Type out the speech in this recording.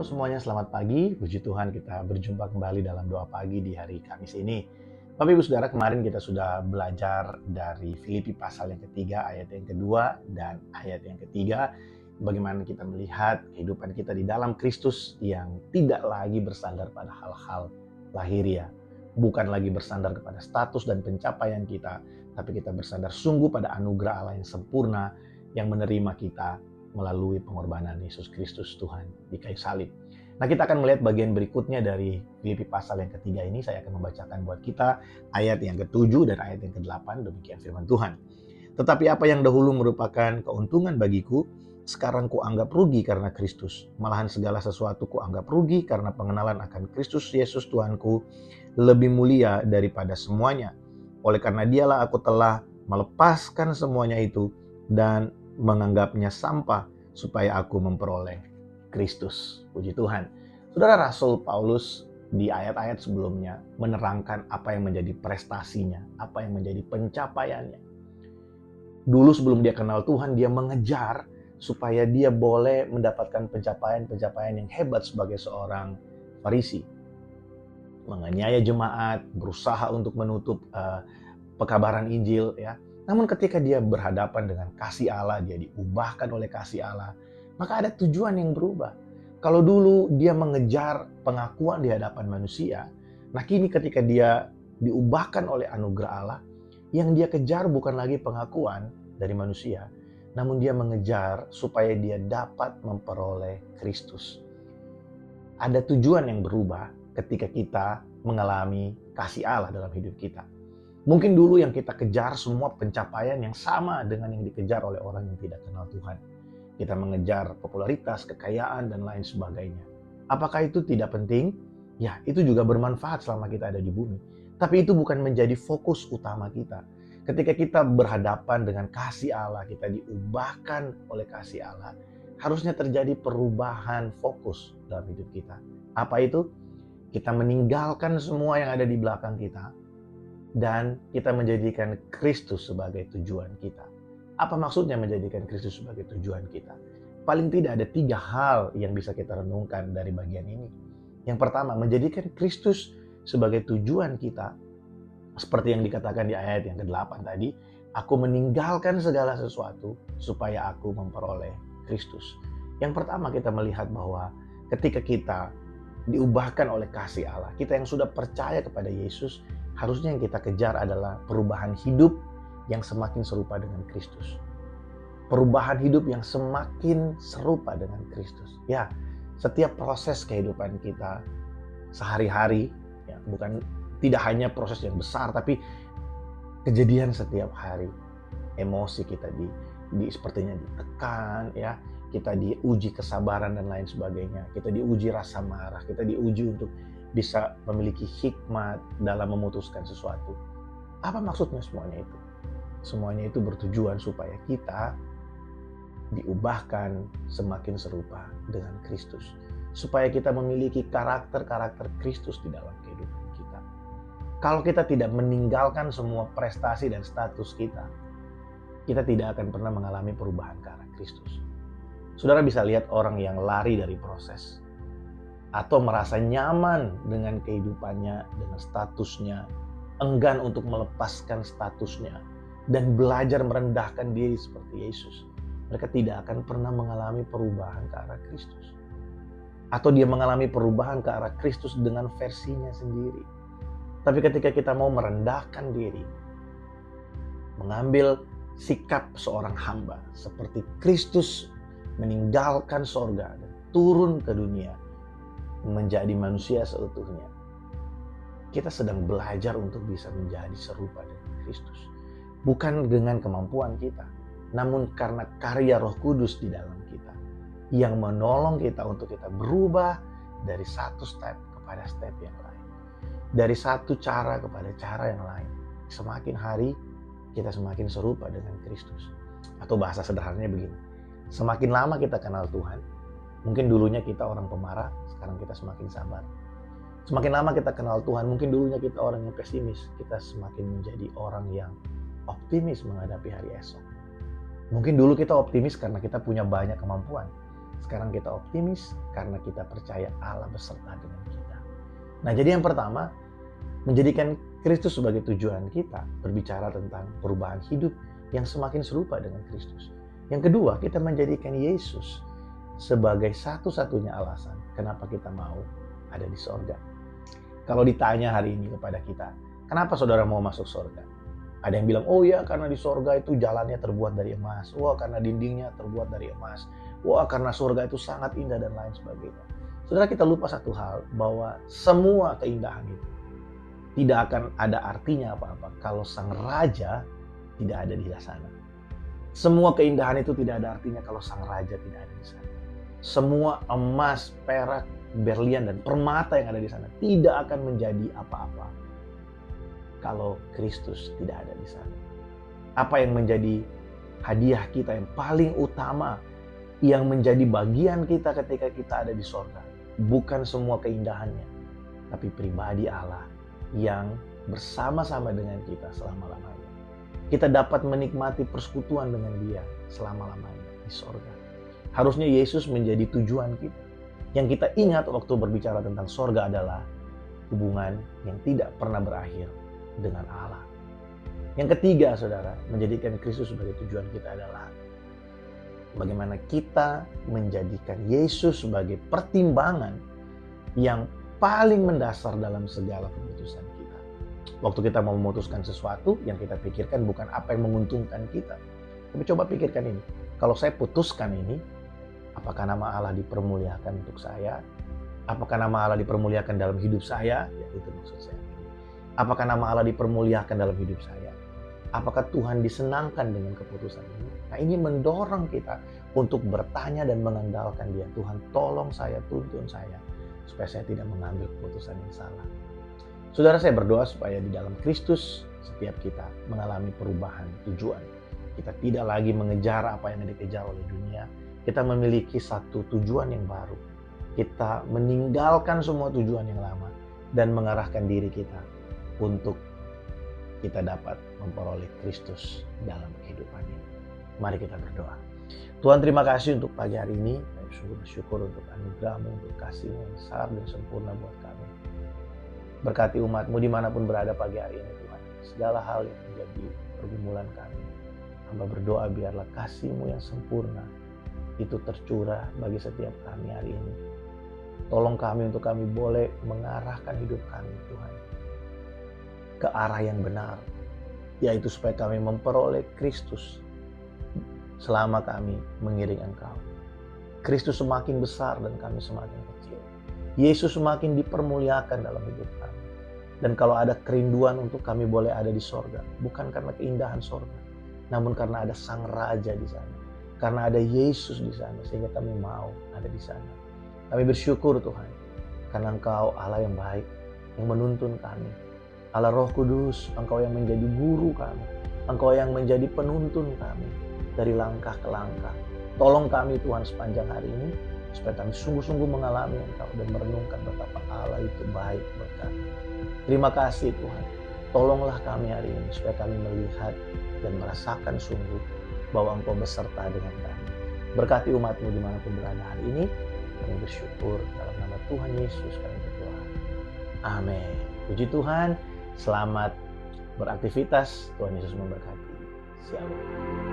Halo semuanya, selamat pagi. Puji Tuhan kita berjumpa kembali dalam doa pagi di hari Kamis ini. Bapak Ibu Saudara, kemarin kita sudah belajar dari Filipi pasal yang ketiga, ayat yang kedua dan ayat yang ketiga. Bagaimana kita melihat kehidupan kita di dalam Kristus yang tidak lagi bersandar pada hal-hal lahiriah. Bukan lagi bersandar kepada status dan pencapaian kita, tapi kita bersandar sungguh pada anugerah Allah yang sempurna yang menerima kita melalui pengorbanan Yesus Kristus Tuhan di kayu salib. Nah, kita akan melihat bagian berikutnya dari Filipi pasal yang ketiga ini. Saya akan membacakan buat kita ayat yang ke-7 dan ayat yang ke-8. Demikian firman Tuhan. Tetapi apa yang dahulu merupakan keuntungan bagiku, sekarang kuanggap rugi karena Kristus. Malahan segala sesuatu kuanggap rugi karena pengenalan akan Kristus Yesus Tuhanku lebih mulia daripada semuanya. Oleh karena dialah aku telah melepaskan semuanya itu dan menganggapnya sampah supaya aku memperoleh Kristus. Puji Tuhan. Saudara, Rasul Paulus di ayat-ayat sebelumnya menerangkan apa yang menjadi prestasinya, apa yang menjadi pencapaiannya. Dulu sebelum dia kenal Tuhan, dia mengejar supaya dia boleh mendapatkan pencapaian-pencapaian yang hebat sebagai seorang Farisi. Menganiaya jemaat, berusaha untuk menutup pekabaran Injil, ya. Namun ketika dia berhadapan dengan kasih Allah, dia diubahkan oleh kasih Allah, maka ada tujuan yang berubah. Kalau dulu dia mengejar pengakuan di hadapan manusia, nah kini ketika dia diubahkan oleh anugerah Allah, yang dia kejar bukan lagi pengakuan dari manusia, namun dia mengejar supaya dia dapat memperoleh Kristus. Ada tujuan yang berubah ketika kita mengalami kasih Allah dalam hidup kita. Mungkin dulu yang kita kejar semua pencapaian yang sama dengan yang dikejar oleh orang yang tidak kenal Tuhan. Kita mengejar popularitas, kekayaan, dan lain sebagainya. Apakah itu tidak penting? Ya, itu juga bermanfaat selama kita ada di bumi. Tapi itu bukan menjadi fokus utama kita. Ketika kita berhadapan dengan kasih Allah, kita diubahkan oleh kasih Allah, harusnya terjadi perubahan fokus dalam hidup kita. Apa itu? Kita meninggalkan semua yang ada di belakang kita, dan kita menjadikan Kristus sebagai tujuan kita. Apa maksudnya menjadikan Kristus sebagai tujuan kita? Paling tidak ada 3 hal yang bisa kita renungkan dari bagian ini. Yang pertama, menjadikan Kristus sebagai tujuan kita. Seperti yang dikatakan di ayat yang ke-8 tadi, aku meninggalkan segala sesuatu supaya aku memperoleh Kristus. Yang pertama, kita melihat bahwa ketika kita diubahkan oleh kasih Allah, kita yang sudah percaya kepada Yesus, harusnya yang kita kejar adalah perubahan hidup yang semakin serupa dengan Kristus. Perubahan hidup yang semakin serupa dengan Kristus. Ya, setiap proses kehidupan kita sehari-hari, ya, tidak hanya proses yang besar, tapi kejadian setiap hari. Emosi kita sepertinya ditekan, ya. Kita diuji kesabaran dan lain sebagainya. Kita diuji rasa marah, kita diuji untuk bisa memiliki hikmat dalam memutuskan sesuatu. Apa maksudnya semuanya itu? Semuanya itu bertujuan supaya kita diubahkan semakin serupa dengan Kristus. Supaya kita memiliki karakter-karakter Kristus di dalam kehidupan kita. Kalau kita tidak meninggalkan semua prestasi dan status kita tidak akan pernah mengalami perubahan ke arah Kristus. Saudara bisa lihat orang yang lari dari proses, atau merasa nyaman dengan kehidupannya, dengan statusnya, enggan untuk melepaskan statusnya, dan belajar merendahkan diri seperti Yesus. Mereka tidak akan pernah mengalami perubahan ke arah Kristus. Atau dia mengalami perubahan ke arah Kristus dengan versinya sendiri. Tapi ketika kita mau merendahkan diri, mengambil sikap seorang hamba, seperti Kristus meninggalkan sorga dan turun ke dunia, menjadi manusia seutuhnya, kita sedang belajar untuk bisa menjadi serupa dengan Kristus. Bukan dengan kemampuan kita, namun karena karya Roh Kudus di dalam kita, yang menolong kita untuk kita berubah dari satu step kepada step yang lain. Dari satu cara kepada cara yang lain. Semakin hari, kita semakin serupa dengan Kristus. Atau bahasa sederhananya begini, semakin lama kita kenal Tuhan, mungkin dulunya kita orang pemarah, sekarang kita semakin sabar. Semakin lama kita kenal Tuhan, mungkin dulunya kita orang yang pesimis, kita semakin menjadi orang yang optimis menghadapi hari esok. Mungkin dulu kita optimis karena kita punya banyak kemampuan, Sekarang kita optimis karena kita percaya Allah beserta dengan kita. Nah, jadi yang pertama, menjadikan Kristus sebagai tujuan kita, berbicara tentang perubahan hidup yang semakin serupa dengan Kristus. Yang kedua, kita menjadikan Yesus sebagai satu-satunya alasan kenapa kita mau ada di sorga. Kalau ditanya hari ini kepada kita, kenapa saudara mau masuk sorga? Ada yang bilang, oh ya karena di sorga itu jalannya terbuat dari emas. Wah karena dindingnya terbuat dari emas. Wah karena sorga itu sangat indah dan lain sebagainya. Saudara, kita lupa satu hal, bahwa semua keindahan itu tidak akan ada artinya apa-apa kalau sang raja tidak ada di sana. Semua keindahan itu tidak ada artinya kalau sang raja tidak ada di sana. Semua emas, perak, berlian, dan permata yang ada di sana tidak akan menjadi apa-apa kalau Kristus tidak ada di sana. Apa yang menjadi hadiah kita yang paling utama, yang menjadi bagian kita ketika kita ada di sorga, bukan semua keindahannya, tapi pribadi Allah yang bersama-sama dengan kita selama-lamanya. Kita dapat menikmati persekutuan dengan Dia selama-lamanya di sorga. Harusnya Yesus menjadi tujuan kita. Yang kita ingat waktu berbicara tentang sorga adalah hubungan yang tidak pernah berakhir dengan Allah. Yang ketiga, saudara, menjadikan Kristus sebagai tujuan kita adalah bagaimana kita menjadikan Yesus sebagai pertimbangan yang paling mendasar dalam segala keputusan kita. Waktu kita mau memutuskan sesuatu, yang kita pikirkan bukan apa yang menguntungkan kita. Tapi coba pikirkan ini, kalau saya putuskan ini, apakah nama Allah dipermuliakan untuk saya? Apakah nama Allah dipermuliakan dalam hidup saya? Ya, itu maksud saya. Apakah nama Allah dipermuliakan dalam hidup saya? Apakah Tuhan disenangkan dengan keputusan ini? Nah, ini mendorong kita untuk bertanya dan mengandalkan Dia. Tuhan, tolong saya, tuntun saya, supaya saya tidak mengambil keputusan yang salah. Saudara, saya berdoa supaya di dalam Kristus setiap kita mengalami perubahan tujuan. Kita tidak lagi mengejar apa yang dikejar oleh dunia. Kita memiliki satu tujuan yang baru. Kita meninggalkan semua tujuan yang lama dan mengarahkan diri kita untuk kita dapat memperoleh Kristus dalam kehidupan ini. Mari kita berdoa. Tuhan, terima kasih untuk pagi hari ini. Kami bersyukur untuk anugerah-Mu, untuk kasih-Mu yang besar dan sempurna buat kami. Berkati umat-Mu dimanapun berada pagi hari ini, Tuhan. Segala hal yang menjadi pergumulan kami, hamba berdoa biarlah kasih-Mu yang sempurna itu tercurah bagi setiap kami hari ini. Tolong kami untuk kami boleh mengarahkan hidup kami, Tuhan, ke arah yang benar, yaitu supaya kami memperoleh Kristus selama kami mengiring Engkau. Kristus semakin besar dan kami semakin kecil. Yesus semakin dipermuliakan dalam hidup kami. Dan kalau ada kerinduan untuk kami boleh ada di sorga, bukan karena keindahan sorga, namun karena ada Sang Raja di sana. Karena ada Yesus di sana, sehingga kami mau ada di sana. Kami bersyukur Tuhan, karena Engkau Allah yang baik, yang menuntun kami. Allah Roh Kudus, Engkau yang menjadi guru kami. Engkau yang menjadi penuntun kami dari langkah ke langkah. Tolong kami Tuhan sepanjang hari ini, supaya kami sungguh-sungguh mengalami Engkau dan merenungkan betapa Allah itu baik buat kami. Terima kasih Tuhan. Tolonglah kami hari ini, supaya kami melihat dan merasakan sungguh bahwa Engkau beserta dengan kami. Berkati umat-Mu dimanapun berada hari ini. Kami bersyukur dalam nama Tuhan Yesus kami berdoa. Amin. Puji Tuhan. Selamat beraktivitas. Tuhan Yesus memberkati. Shalom.